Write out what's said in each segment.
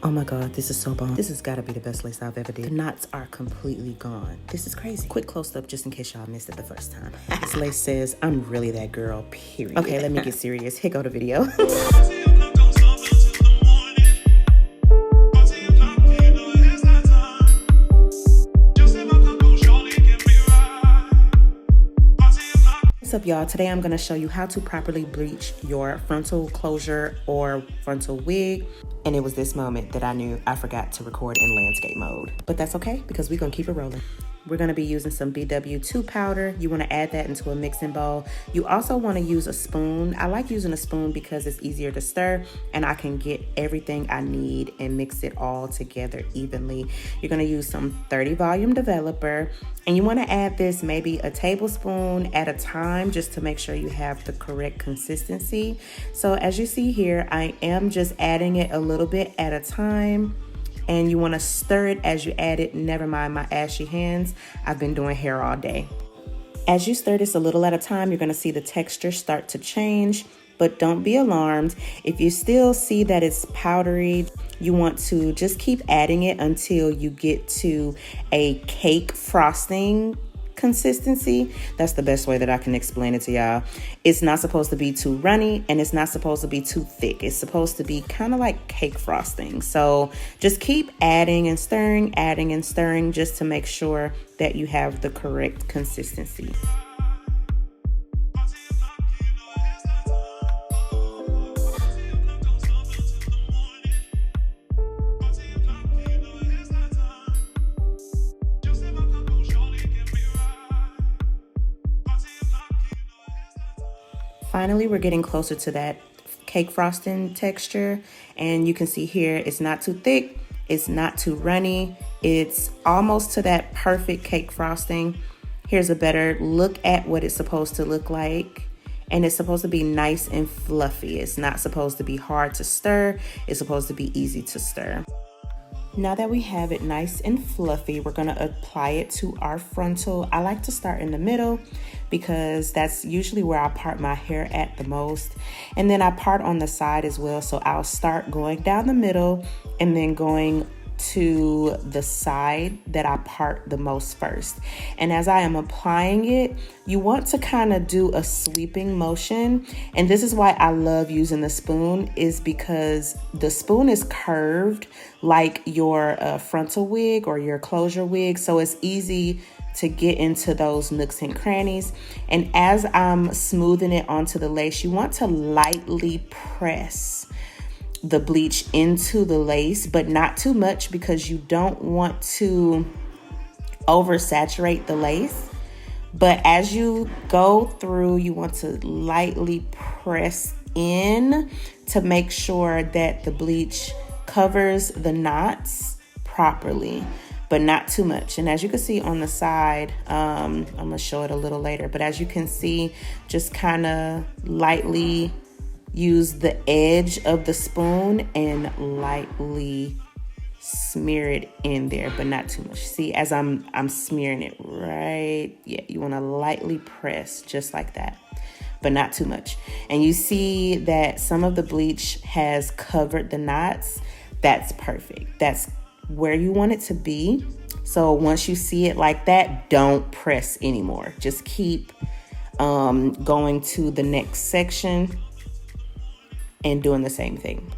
Oh my God, this is so bomb. This has got to be the best lace I've ever did. The knots are completely gone. This is crazy. Quick close up just in case y'all missed it the first time. This lace says, I'm really that girl, period. Okay, let me get serious. Here go the video. What's up, y'all? Today I'm going to show you how to properly bleach your frontal closure or frontal wig. And it was this moment that I knew I forgot to record in landscape mode. But that's okay, because we're going to keep it rolling. We're going to be using some BW2 powder. You want to add that into a mixing bowl. You also want to use a spoon. I like using a spoon because it's easier to stir and I can get everything I need and mix it all together evenly. You're going to use some 30 volume developer, and you want to add this maybe a tablespoon at a time just to make sure you have the correct consistency. So as you see here, I am just adding it a little bit at a time. And you want to stir it as you add it. Never mind my ashy hands. I've been doing hair all day. As you stir this a little at a time, you're going to see the texture start to change, but don't be alarmed. If you still see that it's powdery, you want to just keep adding it until you get to a cake frosting consistency. That's the best way that I can explain it to y'all. It's not supposed to be too runny and it's not supposed to be too thick. It's supposed to be kind of like cake frosting. So just keep adding and stirring just to make sure that you have the correct consistency. Finally, we're getting closer to that cake frosting texture, and you can see here it's not too thick, it's not too runny, it's almost to that perfect cake frosting. Here's a better look at what it's supposed to look like, and it's supposed to be nice and fluffy. It's not supposed to be hard to stir, it's supposed to be easy to stir. Now that we have it nice and fluffy, we're going to apply it to our frontal. I like to start in the middle because that's usually where I part my hair at the most. And then I part on the side as well. So I'll start going down the middle and then going to the side that I part the most first. And as I am applying it, you want to kind of do a sweeping motion. And this is why I love using the spoon, is because the spoon is curved like your frontal wig or your closure wig. So it's easy to get into those nooks and crannies. And as I'm smoothing it onto the lace, you want to lightly press the bleach into the lace, but not too much because you don't want to oversaturate the lace. But as you go through, you want to lightly press in to make sure that the bleach covers the knots properly, but not too much. And as you can see on the side, I'm gonna show it a little later, but as you can see, just kind of lightly use the edge of the spoon and lightly smear it in there, but not too much. See, as I'm smearing it, right? Yeah, you want to lightly press just like that, but not too much. And you see that some of the bleach has covered the knots. That's perfect. That's where you want it to be. So once you see it like that, don't press anymore. Just keep going to the next section and doing the same thing.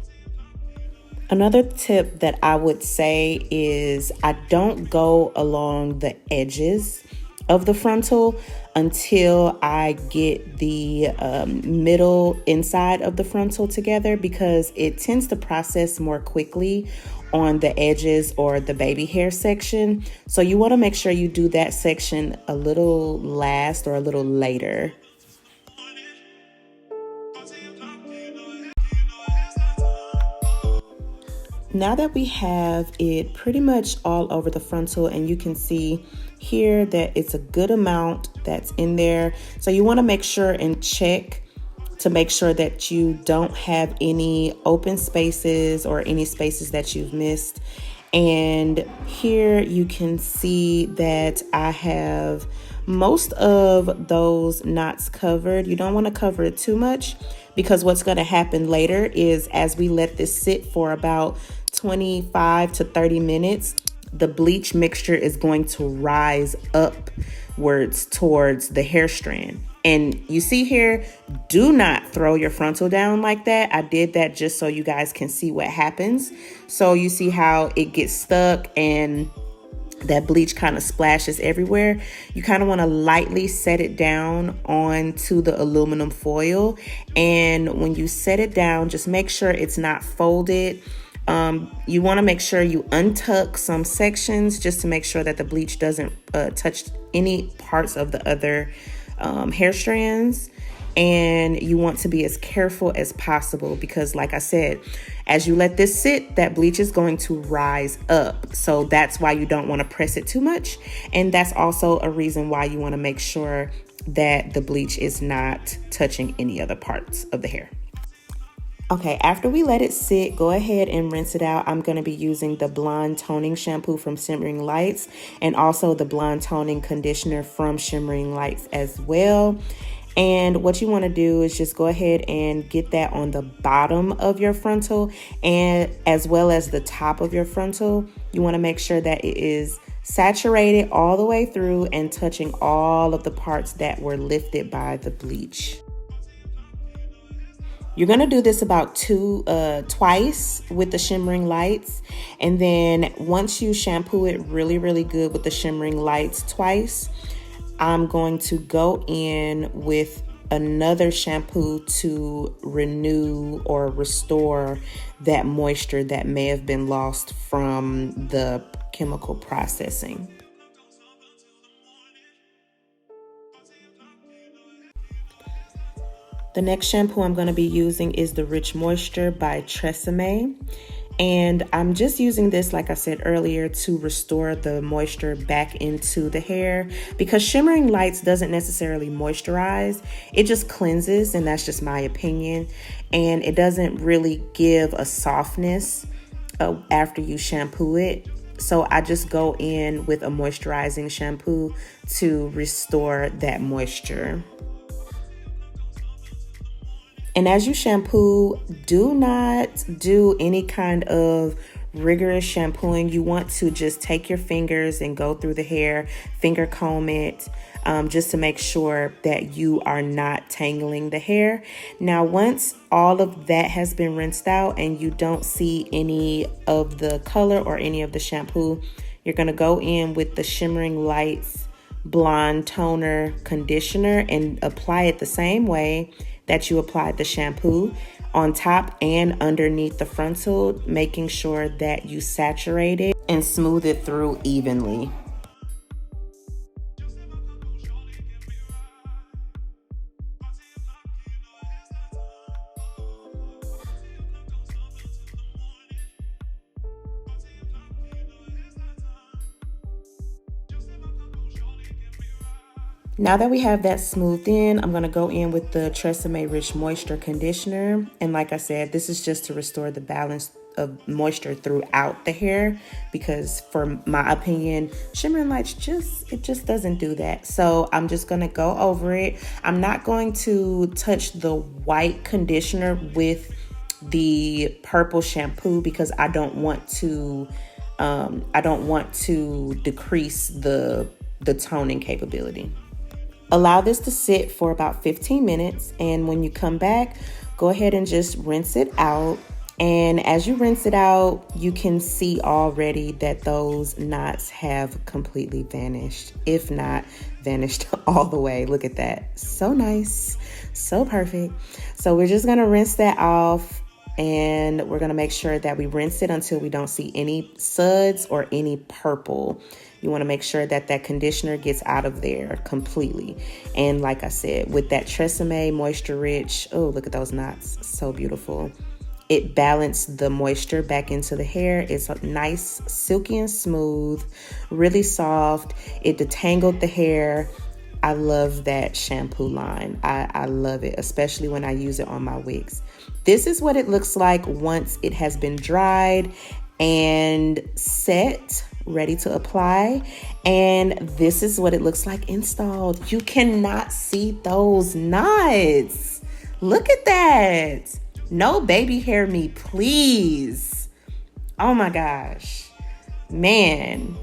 Another tip that I would say is I don't go along the edges of the frontal until I get the middle inside of the frontal together, because it tends to process more quickly on the edges or the baby hair section. So you want to make sure you do that section a little last or a little later. Now that we have it pretty much all over the frontal, and you can see here that it's a good amount that's in there. So you want to make sure and check to make sure that you don't have any open spaces or any spaces that you've missed. And here you can see that I have most of those knots covered. You don't want to cover it too much, because what's going to happen later is, as we let this sit for about 25 to 30 minutes, the bleach mixture is going to rise upwards towards the hair strand. And you see here, do not throw your frontal down like that. I did that just so you guys can see what happens. So you see how it gets stuck and that bleach kind of splashes everywhere. You kind of want to lightly set it down onto the aluminum foil. And when you set it down, just make sure it's not folded. You want to make sure you untuck some sections just to make sure that the bleach doesn't touch any parts of the other hair strands. And you want to be as careful as possible, because like I said, as you let this sit, that bleach is going to rise up. So that's why you don't want to press it too much. And that's also a reason why you want to make sure that the bleach is not touching any other parts of the hair. Okay, after we let it sit, go ahead and rinse it out. I'm going to be using the Blonde Toning Shampoo from Shimmering Lights, and also the Blonde Toning Conditioner from Shimmering Lights as well. And what you want to do is just go ahead and get that on the bottom of your frontal, and as well as the top of your frontal. You want to make sure that it is saturated all the way through and touching all of the parts that were lifted by the bleach. You're going to do this about twice with the Shimmering Lights. And then once you shampoo it really, really good with the Shimmering Lights twice, I'm going to go in with another shampoo to renew or restore that moisture that may have been lost from the chemical processing. The next shampoo I'm going to be using is the Rich Moisture by Tresemme. And I'm just using this, like I said earlier, to restore the moisture back into the hair, because Shimmering Lights doesn't necessarily moisturize. It just cleanses, and that's just my opinion. And it doesn't really give a softness after you shampoo it. So I just go in with a moisturizing shampoo to restore that moisture. And as you shampoo, do not do any kind of rigorous shampooing. You want to just take your fingers and go through the hair, finger comb it, just to make sure that you are not tangling the hair. Now, once all of that has been rinsed out and you don't see any of the color or any of the shampoo, you're going to go in with the Shimmering Lights Blonde Toner Conditioner and apply it the same way that you applied the shampoo, on top and underneath the frontal, making sure that you saturate it and smooth it through evenly. Now that we have that smoothed in, I'm going to go in with the Tresemme Rich Moisture Conditioner. And like I said, this is just to restore the balance of moisture throughout the hair, because for my opinion, Shimmering Lights just doesn't do that. So I'm just going to go over it. I'm not going to touch the white conditioner with the purple shampoo, because I don't want to decrease the toning capability. Allow this to sit for about 15 minutes, and when you come back, go ahead and just rinse it out. And as you rinse it out, you can see already that those knots have completely vanished, if not vanished all the way. Look at that. So nice, so perfect. So we're just gonna rinse that off, and we're gonna make sure that we rinse it until we don't see any suds or any purple. You want to make sure that that conditioner gets out of there completely. And like I said, with that Tresemme Moisture Rich, oh, look at those knots. So beautiful. It balanced the moisture back into the hair. It's nice, silky and smooth, really soft. It detangled the hair. I love that shampoo line. I love it, especially when I use it on my wigs. This is what it looks like once it has been dried and set. ready to apply. And this is what it looks like installed. You cannot see those knots. Look at that. No baby hair me, please. Oh my gosh. Man,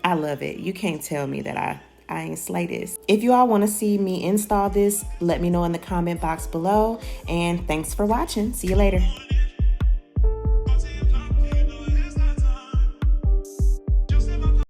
I love it. You can't tell me that I ain't slay this. If you all want to see me install this, let me know in the comment box below. And thanks for watching. See you later.